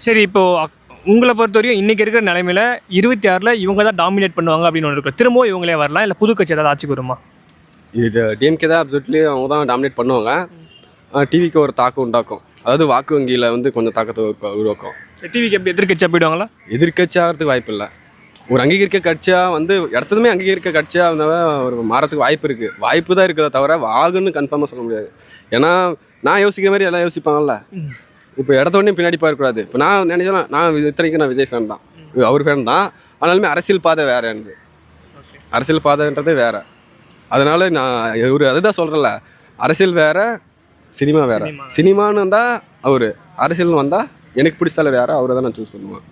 சரி இப்போ உங்கள பொறுத்தவரைக்கும் இன்னைக்கு இருக்கிற நிலைமையில 26ல இவங்க தான் டாமினேட் பண்ணுவாங்க அப்படின்னு ஒன்று இருக்கும். திரும்பவும் இவங்களே வரலாம், இல்லை புது கட்சி ஏதாவது ஆட்சிக்கு வருமா? இது டிஎம்கே தான் அப்சல்யூட்லி அவங்க தான் டாமினேட் பண்ணுவாங்க. டிவிக்கு ஒரு தாக்கம் உண்டாக்கும். அதாவது வாக்கு வங்கியில் வந்து கொஞ்சம் தாக்கத்தை உருவாக்கும். டிவிக்கு எப்படி எதிர்க்கட்சியாக போயிடுவாங்களா? எதிர்கட்சி ஆகிறதுக்கு வாய்ப்பு இல்லை. ஒரு அங்கீகரிக்க கட்சியாக வந்து இடத்துலையுமே அங்கீகரிக்க கட்சியாக இருந்தால் ஒரு மாறத்துக்கு வாய்ப்பு இருக்குது. வாய்ப்பு தான் இருக்குதே தவிர வாகுன்னு கன்ஃபார்மாக சொல்ல முடியாது. ஏன்னா நான் யோசிக்கிற மாதிரி எல்லாம் யோசிப்பாங்கல்ல. இப்போ இடத்தோடனே பின்னாடி போயிடக்கூடாது. இப்போ நான் நினைச்சேன், நான் இத்தனைக்கும் நான் விஜய் ஃபேன் தான், அவர் ஃபேன் தான். ஆனாலுமே அரசியல் பாதை வேறு எனக்கு. அரசியல் பாதைன்றதே வேறு. அதனால் நான் அதுதான் சொல்கிறேன்ல, அரசியல் வேறு, சினிமா வேறு. சினிமான்னு வந்தால் அவர், அரசியல்னு வந்தால் எனக்கு பிடிச்சால வேறு, அவரை தான் நான் சூஸ் பண்ணுவேன்.